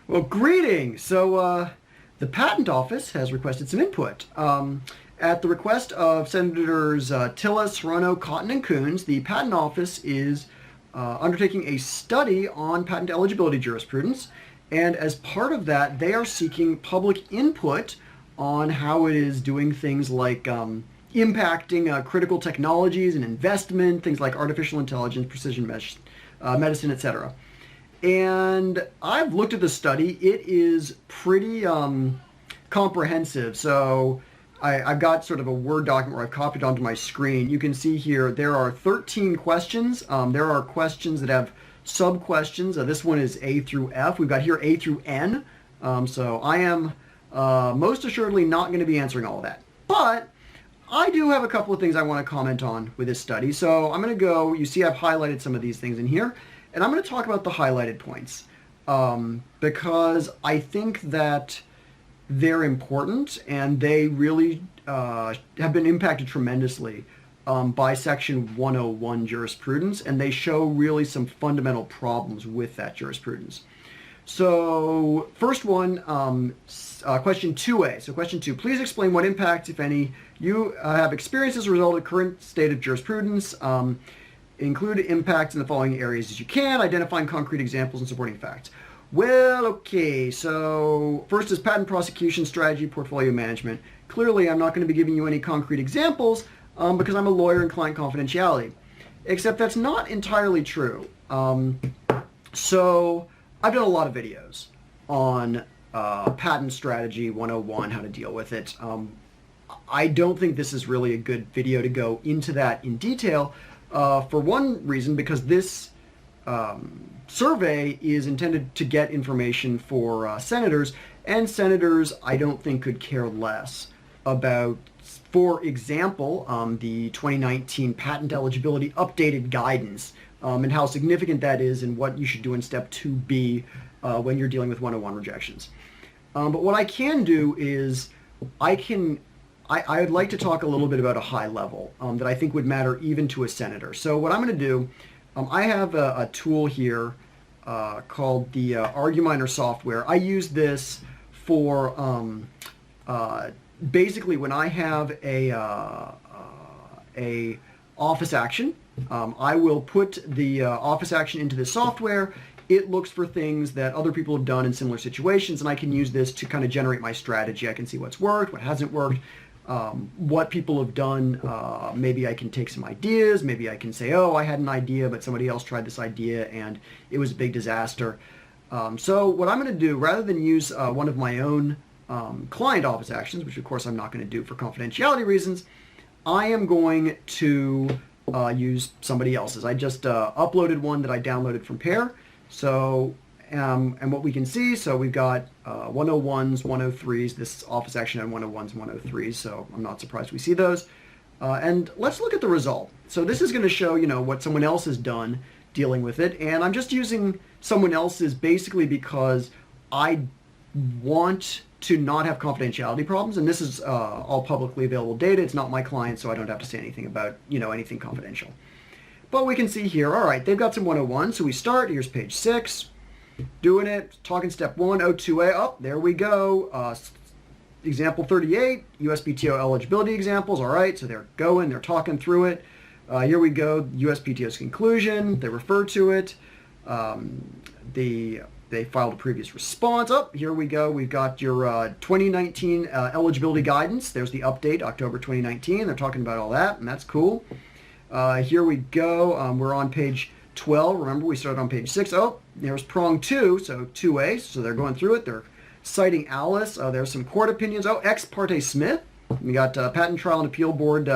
Well, greetings. So the Patent Office has requested some input. At the request of Senators Tillis, Serrano, Cotton, and Coons, the Patent Office is undertaking a study on patent eligibility jurisprudence. And as part of that, they are seeking public input on how it is doing things like impacting critical technologies and investment, things like artificial intelligence, precision medicine, etc. And I've looked at the study. It is pretty comprehensive. So I've got sort of a Word document where I've copied onto my screen. You can see here there are 13 questions. There are questions that have sub-questions. This one is A through F. We've got here A through N. So I am most assuredly not going to be answering all of that. But I do have a couple of things I want to comment on with this study. So I'm going to go, you see I've highlighted some of these things in here. And I'm going to talk about the highlighted points because I think that they're important and they really have been impacted tremendously by Section 101 jurisprudence, and they show really some fundamental problems with that jurisprudence. So first one, question 2A. So question 2, please explain what impacts, if any, you have experienced as a result of the current state of jurisprudence. Include impacts in the following areas as you can, identifying concrete examples and supporting facts. Well, okay, so first is patent prosecution strategy, portfolio management. Clearly, I'm not going to be giving you any concrete examples because I'm a lawyer and client confidentiality. Except that's not entirely true. So I've done a lot of videos on patent strategy 101, how to deal with it. I don't think this is really a good video to go into that in detail. For one reason, because this survey is intended to get information for senators, and senators I don't think could care less about, for example, the 2019 patent eligibility updated guidance and how significant that is and what you should do in step 2B when you're dealing with 101 rejections. But what I can do is I would like to talk a little bit about a high level that I think would matter even to a senator. So what I'm going to do, I have a tool here called the Arguminer software. I use this for basically when I have a office action. I will put the office action into this software. It looks for things that other people have done in similar situations, and I can use this to kind of generate my strategy. I can see what's worked, what hasn't worked. What people have done. Maybe I can take some ideas. Maybe I can say, oh, I had an idea, but somebody else tried this idea and it was a big disaster. So what I'm going to do, rather than use one of my own client office actions, which of course I'm not going to do for confidentiality reasons, I am going to use somebody else's. I just uploaded one that I downloaded from Pair. So and what we can see, so we've got 101s, 103s, this office action on 101s and 103s, so I'm not surprised we see those. And let's look at the result. So this is going to show, what someone else has done dealing with it, and I'm just using someone else's basically because I want to not have confidentiality problems, and this is all publicly available data. It's not my client, so I don't have to say anything about, anything confidential. But we can see here, all right, they've got some 101, so we start, here's page 6. Doing it, talking step 1, O2A, oh, there we go. Example 38, USPTO eligibility examples, all right, so they're going, they're talking through it. Here we go, USPTO's conclusion, they refer to it. They filed a previous response. Oh, here we go, we've got your 2019 eligibility guidance. There's the update, October 2019, they're talking about all that, and that's cool. Here we go, we're on page 12. Remember, we started on page 6. Oh, there's prong 2, so 2A. So they're going through it. They're citing Alice. There's some court opinions. Oh, ex parte Smith. We got Patent Trial and Appeal Board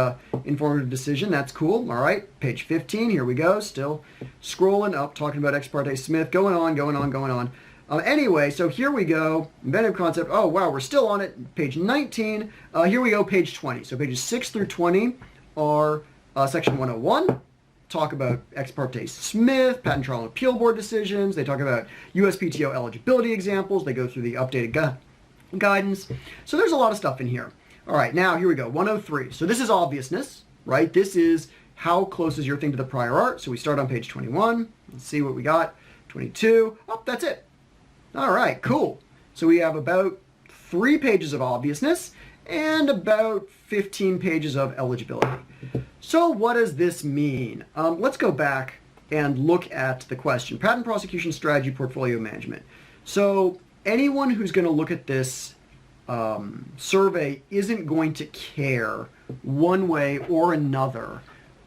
informative decision. That's cool. All right, page 15. Here we go. Still scrolling up, talking about ex parte Smith. Going on. Anyway, so here we go. Inventive concept. Oh, wow, we're still on it. Page 19. Here we go, page 20. So pages 6 through 20 are section 101. Talk about ex parte Smith, Patent Trial and Appeal Board decisions. They talk about USPTO eligibility examples. They go through the updated guidance. So there's a lot of stuff in here. All right, now here we go, 103. So this is obviousness, right? This is how close is your thing to the prior art. So we start on page 21. Let's see what we got. 22. Oh, that's it. All right, cool. So we have about 3 pages of obviousness and about 15 pages of eligibility. So what does this mean? Let's go back and look at the question. Patent prosecution strategy, portfolio management. So anyone who's going to look at this survey isn't going to care one way or another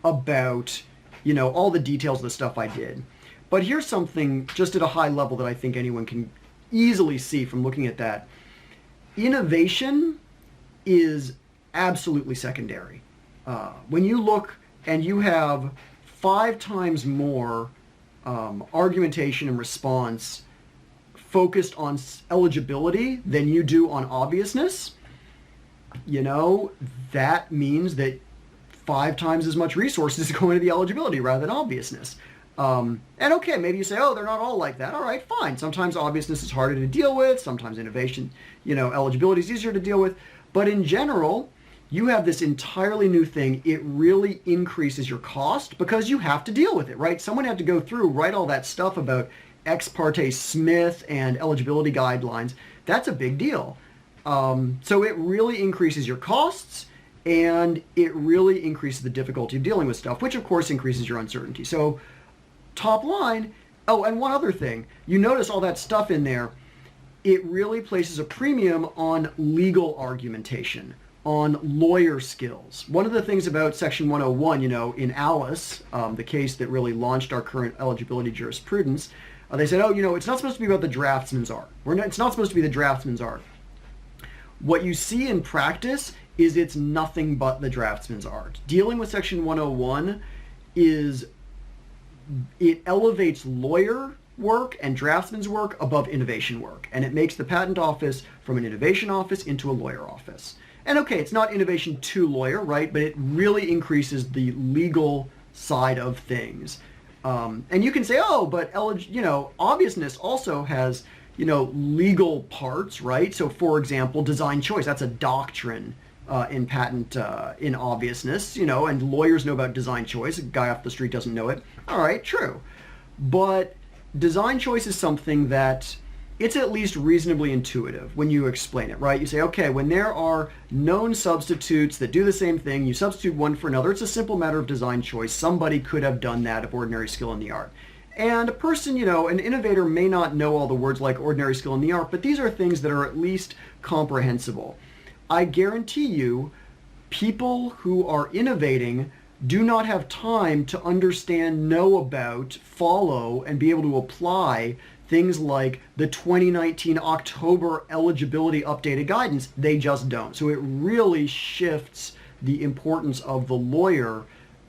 about, all the details of the stuff I did. But here's something just at a high level that I think anyone can easily see from looking at that. Innovation is absolutely secondary. When you look and you have 5 times more argumentation and response focused on eligibility than you do on obviousness, that means that 5 times as much resources going to the eligibility rather than obviousness. And okay, maybe you say, oh, they're not all like that. All right, fine. Sometimes obviousness is harder to deal with. Sometimes innovation, eligibility is easier to deal with. But in general, you have this entirely new thing. It really increases your cost because you have to deal with it, right? Someone had to go through, write all that stuff about ex parte Smith and eligibility guidelines. That's a big deal. So it really increases your costs and it really increases the difficulty of dealing with stuff, which of course increases your uncertainty. So top line, oh, and one other thing, you notice all that stuff in there, it really places a premium on legal argumentation, on lawyer skills. One of the things about Section 101, in Alice, the case that really launched our current eligibility jurisprudence, they said, oh, it's not supposed to be about the draftsman's art. It's not supposed to be the draftsman's art. What you see in practice is it's nothing but the draftsman's art. Dealing with Section 101 it elevates lawyer work and draftsman's work above innovation work. And it makes the patent office from an innovation office into a lawyer office. And okay, it's not innovation to lawyer, right? But it really increases the legal side of things. And you can say, oh, but obviousness also has, legal parts, right? So for example, design choice, that's a doctrine in patent, in obviousness, and lawyers know about design choice. A guy off the street doesn't know it. All right, true. But design choice is something that it's at least reasonably intuitive when you explain it, right? You say, okay, when there are known substitutes that do the same thing, you substitute one for another. It's a simple matter of design choice. Somebody could have done that of ordinary skill in the art. And a person, an innovator may not know all the words like ordinary skill in the art, but these are things that are at least comprehensible. I guarantee you, people who are innovating do not have time to understand, know about, follow, and be able to apply things like the 2019 October eligibility updated guidance. They just don't. So it really shifts the importance of the lawyer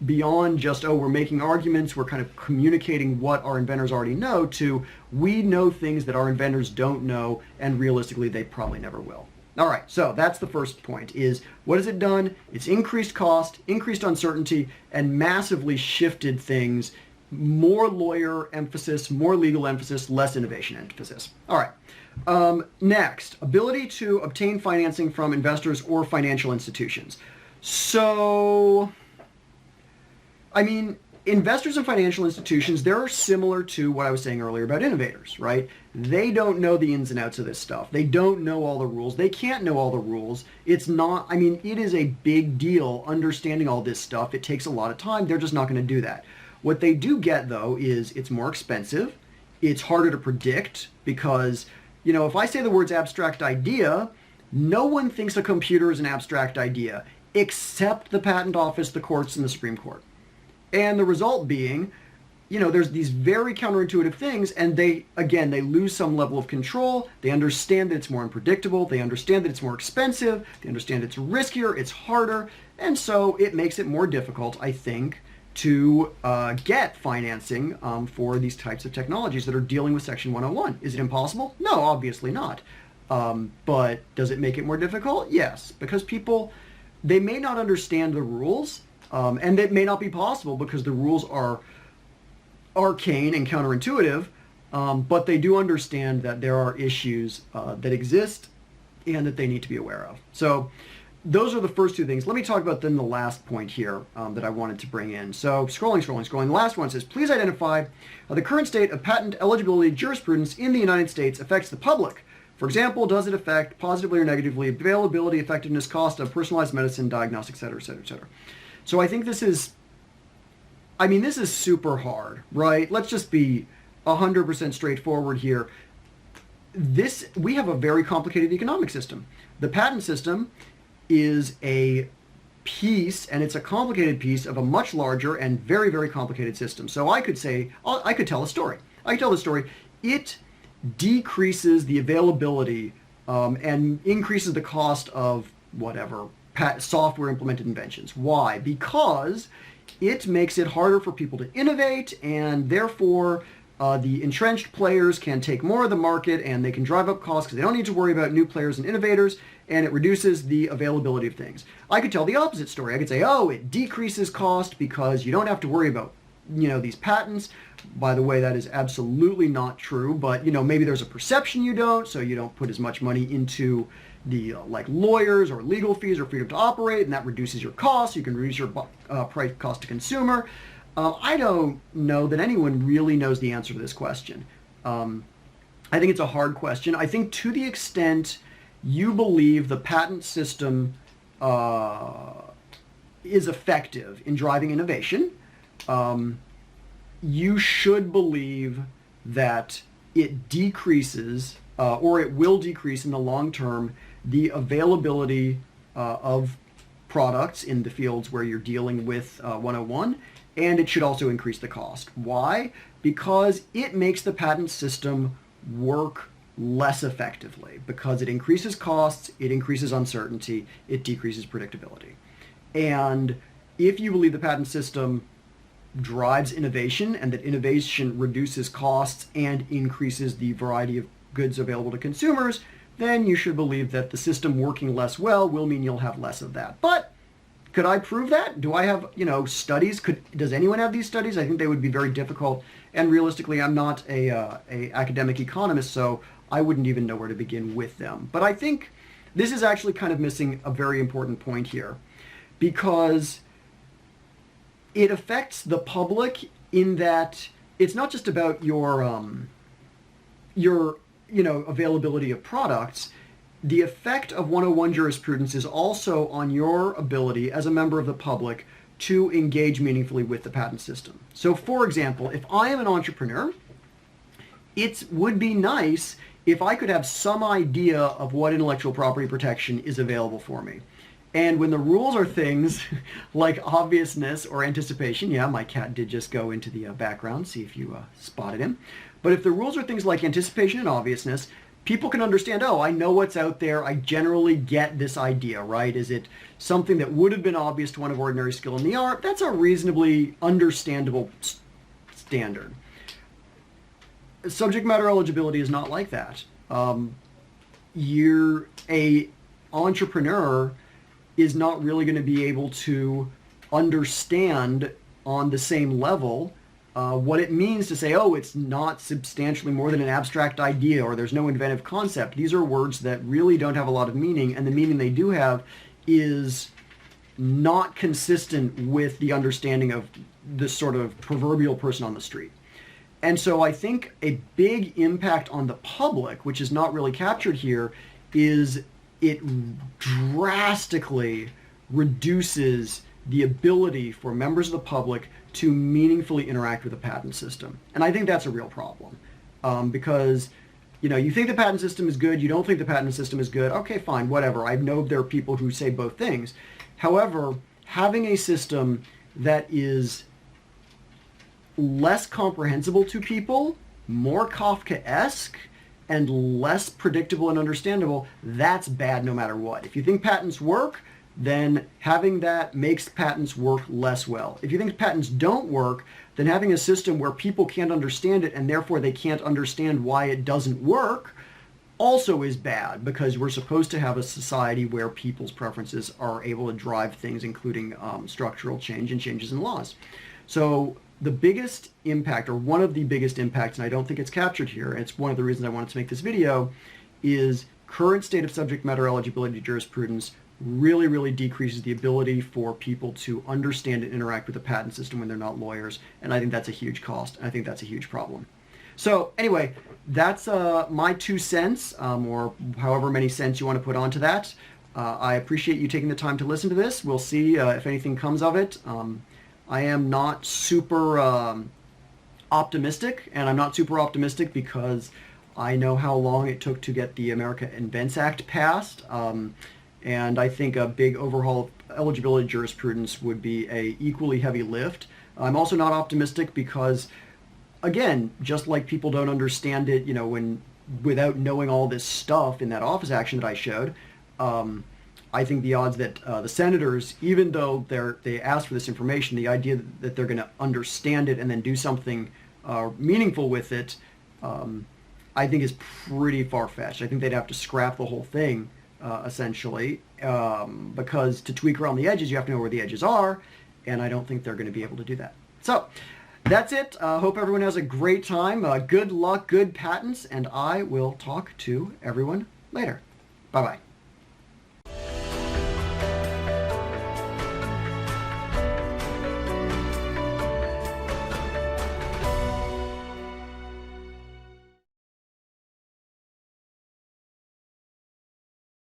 beyond just, oh, we're making arguments, we're kind of communicating what our inventors already know, to we know things that our inventors don't know, and realistically they probably never will. All right, so that's the first point, is what has it done? It's increased cost, increased uncertainty, and massively shifted things. More lawyer emphasis, more legal emphasis, less innovation emphasis. All right, next, ability to obtain financing from investors or financial institutions. So, investors and financial institutions, they're similar to what I was saying earlier about innovators, right? They don't know the ins and outs of this stuff. They don't know all the rules. They can't know all the rules. It's not, it is a big deal understanding all this stuff. It takes a lot of time. They're just not going to do that. What they do get, though, is it's more expensive. It's harder to predict because, if I say the words abstract idea, no one thinks a computer is an abstract idea, except the Patent Office, the courts, and the Supreme Court. And the result being, there's these very counterintuitive things, and they lose some level of control. They understand that it's more unpredictable. They understand that it's more expensive. They understand it's riskier, it's harder, and so it makes it more difficult, I think, to get financing for these types of technologies that are dealing with Section 101. Is it impossible? No, obviously not. But does it make it more difficult? Yes, because people, they may not understand the rules, and it may not be possible because the rules are arcane and counterintuitive, but they do understand that there are issues that exist and that they need to be aware of. So those are the first two things. Let me talk about then the last point here that I wanted to bring in. So scrolling. The last one says, please identify how the current state of patent eligibility jurisprudence in the United States affects the public. For example, does it affect positively or negatively availability, effectiveness, cost of personalized medicine, diagnostics, et cetera, et cetera, et cetera. So I think this is super hard, right? Let's just be 100% straightforward here. We have a very complicated economic system. The patent system is a piece, and it's a complicated piece of a much larger and very, very complicated system. So I could tell a story. I could tell the story. It decreases the availability and increases the cost of whatever software implemented inventions. Why? Because it makes it harder for people to innovate, and therefore the entrenched players can take more of the market, and they can drive up costs because they don't need to worry about new players and innovators, and it reduces the availability of things. I could tell the opposite story. I could say, oh, it decreases cost because you don't have to worry about, these patents. By the way, that is absolutely not true, but, maybe there's a perception you don't, so you don't put as much money into the like lawyers or legal fees or freedom to operate, and that reduces your costs. You can reduce your price cost to consumer. I don't know that anyone really knows the answer to this question. I think it's a hard question. I think to the extent you believe the patent system is effective in driving innovation, you should believe that it decreases, or it will decrease in the long term, the availability of products in the fields where you're dealing with 101, and it should also increase the cost. Why? Because it makes the patent system work less effectively, because it increases costs, it increases uncertainty, it decreases predictability. And if you believe the patent system drives innovation, and that innovation reduces costs and increases the variety of goods available to consumers, then you should believe that the system working less well will mean you'll have less of that. But could I prove that? Do I have, studies? Does anyone have these studies? I think they would be very difficult. And realistically, I'm not a academic economist, so I wouldn't even know where to begin with them. But I think this is actually kind of missing a very important point here, because it affects the public in that it's not just about your availability of products. The effect of 101 jurisprudence is also on your ability as a member of the public to engage meaningfully with the patent system. So for example, if I am an entrepreneur, it would be nice if I could have some idea of what intellectual property protection is available for me. And when the rules are things like obviousness or anticipation, yeah, my cat did just go into the background, see if you spotted him. But if the rules are things like anticipation and obviousness, people can understand, oh, I know what's out there. I generally get this idea, right? Is it something that would have been obvious to one of ordinary skill in the art? That's a reasonably understandable standard. Subject matter eligibility is not like that. You're a entrepreneur is not really going to be able to understand on the same level what it means to say, oh, it's not substantially more than an abstract idea, or there's no inventive concept. These are words that really don't have a lot of meaning, and the meaning they do have is not consistent with the understanding of this sort of proverbial person on the street. And so I think a big impact on the public, which is not really captured here, is it drastically reduces the ability for members of the public to meaningfully interact with the patent system. And I think that's a real problem, because you think the patent system is good, you don't think the patent system is good, okay, fine, whatever. I know there are people who say both things. However, having a system that is less comprehensible to people, more Kafkaesque, and less predictable and understandable, that's bad no matter what. If you think patents work, then having that makes patents work less well. If you think patents don't work, then having a system where people can't understand it and therefore they can't understand why it doesn't work also is bad, because we're supposed to have a society where people's preferences are able to drive things, including structural change and changes in laws. So the biggest impact, or one of the biggest impacts, and I don't think it's captured here, and it's one of the reasons I wanted to make this video, is current state of subject matter eligibility jurisprudence really, really decreases the ability for people to understand and interact with the patent system when they're not lawyers. And I think that's a huge cost. And I think that's a huge problem. So anyway, that's my 2 cents, or however many cents you want to put onto that. I appreciate you taking the time to listen to this. We'll see if anything comes of it. I am not super optimistic, and I'm not super optimistic because I know how long it took to get the America Invents Act passed. And I think a big overhaul of eligibility jurisprudence would be a equally heavy lift. I'm also not optimistic because, again, just like people don't understand it, without knowing all this stuff in that office action that I showed, I think the odds that the senators, even though they asked for this information, the idea that they're going to understand it and then do something meaningful with it, I think is pretty far-fetched. I think they'd have to scrap the whole thing, essentially, because to tweak around the edges, you have to know where the edges are, and I don't think they're going to be able to do that. So that's it. Hope everyone has a great time. Good luck, good patents, and I will talk to everyone later. Bye-bye.